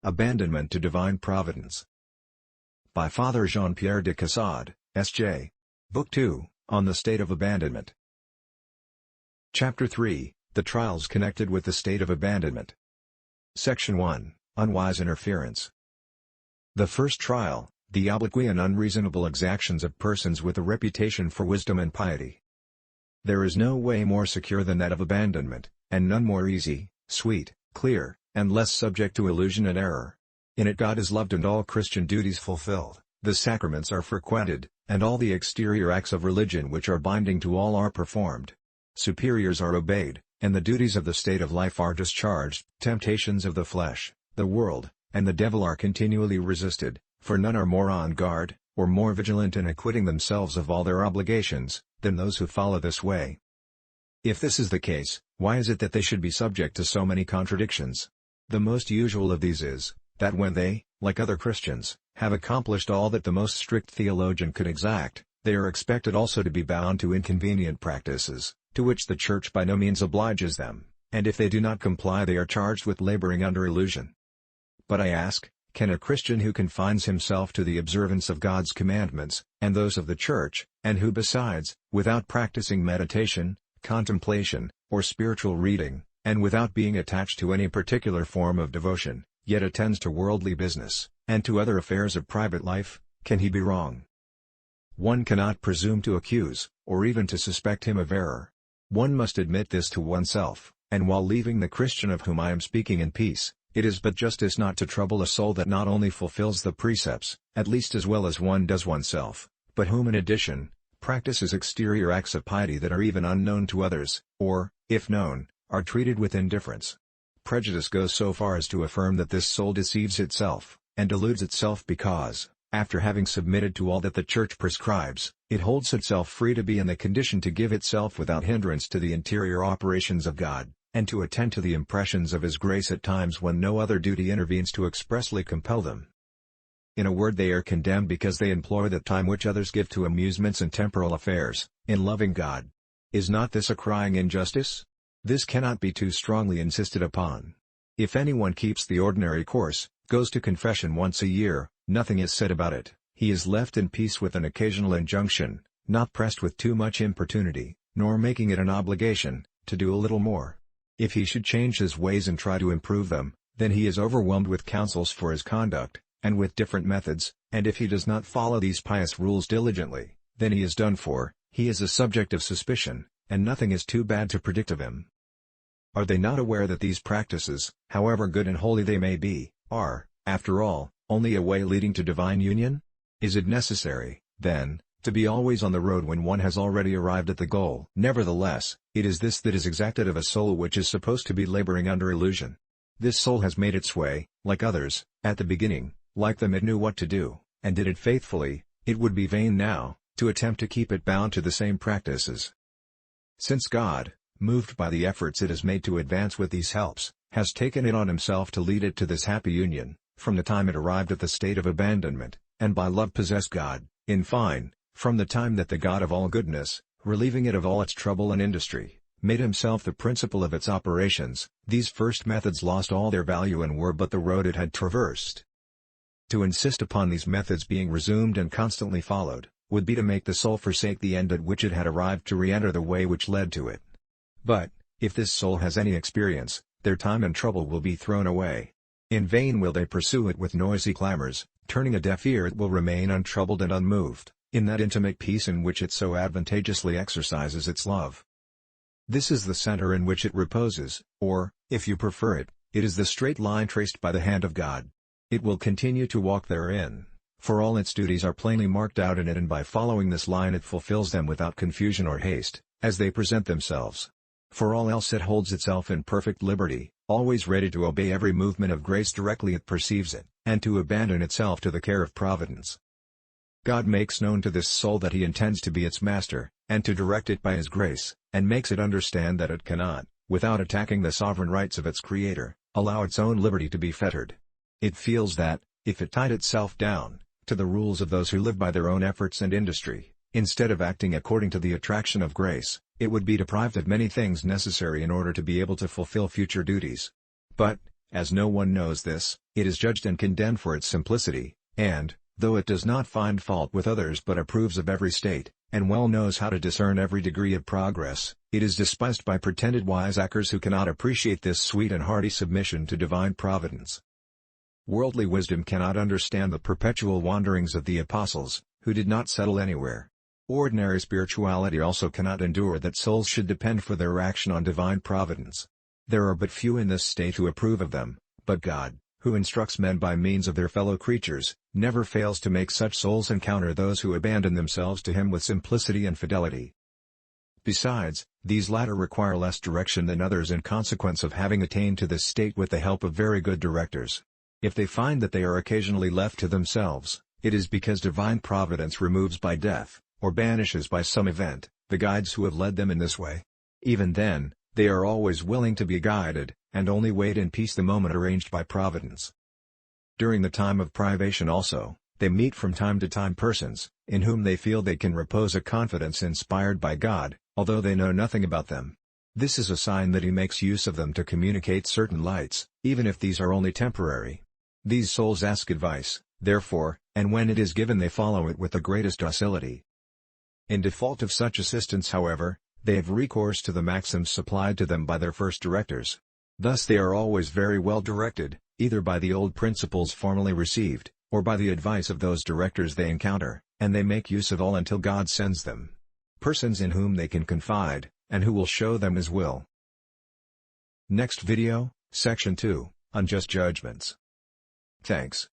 Abandonment to Divine Providence. By Father Jean-Pierre de Caussade, S.J. Book 2, On the State of Abandonment. Chapter 3, The Trials Connected with the State of Abandonment. Section 1, Unwise Interference. The first trial, the obloquy and unreasonable exactions of persons with a reputation for wisdom and piety. There is no way more secure than that of abandonment, and none more easy, sweet, clear, and less subject to illusion and error. In it God is loved and all Christian duties fulfilled, the sacraments are frequented, and all the exterior acts of religion which are binding to all are performed. Superiors are obeyed, and the duties of the state of life are discharged. Temptations of the flesh, the world, and the devil are continually resisted, for none are more on guard, or more vigilant in acquitting themselves of all their obligations, than those who follow this way. If this is the case, why is it that they should be subject to so many contradictions? The most usual of these is, that when they, like other Christians, have accomplished all that the most strict theologian could exact, they are expected also to be bound to inconvenient practices, to which the Church by no means obliges them, and if they do not comply they are charged with laboring under illusion. But I ask, can a Christian who confines himself to the observance of God's commandments, and those of the Church, and who besides, without practicing meditation, contemplation, or spiritual reading, and without being attached to any particular form of devotion, yet attends to worldly business, and to other affairs of private life, can he be wrong? One cannot presume to accuse, or even to suspect him of error. One must admit this to oneself, and while leaving the Christian of whom I am speaking in peace, it is but justice not to trouble a soul that not only fulfills the precepts, at least as well as one does oneself, but whom in addition, practices exterior acts of piety that are even unknown to others, or, if known, are treated with indifference. Prejudice goes so far as to affirm that this soul deceives itself, and deludes itself because, after having submitted to all that the Church prescribes, it holds itself free to be in the condition to give itself without hindrance to the interior operations of God, and to attend to the impressions of His grace at times when no other duty intervenes to expressly compel them. In a word, they are condemned because they employ the time which others give to amusements and temporal affairs, in loving God. Is not this a crying injustice? This cannot be too strongly insisted upon. If anyone keeps the ordinary course, goes to confession once a year, nothing is said about it, he is left in peace with an occasional injunction, not pressed with too much importunity, nor making it an obligation, to do a little more. If he should change his ways and try to improve them, then he is overwhelmed with counsels for his conduct, and with different methods, and if he does not follow these pious rules diligently, then he is done for, he is a subject of suspicion, and nothing is too bad to predict of him. Are they not aware that these practices, however good and holy they may be, are, after all, only a way leading to divine union? Is it necessary, then, to be always on the road when one has already arrived at the goal? Nevertheless, it is this that is exacted of a soul which is supposed to be laboring under illusion. This soul has made its way, like others, at the beginning, like them it knew what to do, and did it faithfully. It would be vain now, to attempt to keep it bound to the same practices. Since God, moved by the efforts it has made to advance with these helps, has taken it on Himself to lead it to this happy union, from the time it arrived at the state of abandonment, and by love possessed God, in fine, from the time that the God of all goodness, relieving it of all its trouble and industry, made Himself the principle of its operations, these first methods lost all their value and were but the road it had traversed. To insist upon these methods being resumed and constantly followed, would be to make the soul forsake the end at which it had arrived to re-enter the way which led to it. But, if this soul has any experience, their time and trouble will be thrown away. In vain will they pursue it with noisy clamors, turning a deaf ear it will remain untroubled and unmoved, in that intimate peace in which it so advantageously exercises its love. This is the center in which it reposes, or, if you prefer it, it is the straight line traced by the hand of God. It will continue to walk therein, for all its duties are plainly marked out in it, and by following this line it fulfills them without confusion or haste, as they present themselves. For all else it holds itself in perfect liberty, always ready to obey every movement of grace directly it perceives it, and to abandon itself to the care of Providence. God makes known to this soul that He intends to be its master, and to direct it by His grace, and makes it understand that it cannot, without attacking the sovereign rights of its Creator, allow its own liberty to be fettered. It feels that, if it tied itself down, to the rules of those who live by their own efforts and industry, instead of acting according to the attraction of grace, it would be deprived of many things necessary in order to be able to fulfill future duties. But, As no one knows this, it is judged and condemned for its simplicity, and, though it does not find fault with others but approves of every state, and well knows how to discern every degree of progress, it is despised by pretended wiseacres who cannot appreciate this sweet and hearty submission to divine providence. Worldly wisdom cannot understand the perpetual wanderings of the apostles, who did not settle anywhere. Ordinary spirituality also cannot endure that souls should depend for their action on divine providence. There are but few in this state who approve of them, but God, who instructs men by means of their fellow creatures, never fails to make such souls encounter those who abandon themselves to Him with simplicity and fidelity. Besides, these latter require less direction than others in consequence of having attained to this state with the help of very good directors. If they find that they are occasionally left to themselves, it is because divine providence removes by death, or banishes by some event, the guides who have led them in this way. Even then, they are always willing to be guided, and only wait in peace the moment arranged by providence. During the time of privation also, they meet from time to time persons, in whom they feel they can repose a confidence inspired by God, although they know nothing about them. This is a sign that He makes use of them to communicate certain lights, even if these are only temporary. These souls ask advice, therefore, and when it is given they follow it with the greatest docility. In default of such assistance, however, they have recourse to the maxims supplied to them by their first directors. Thus they are always very well directed, either by the old principles formerly received, or by the advice of those directors they encounter, and they make use of all until God sends them persons in whom they can confide, and who will show them His will. Next video, Section 2, Unjust Judgments. Thanks.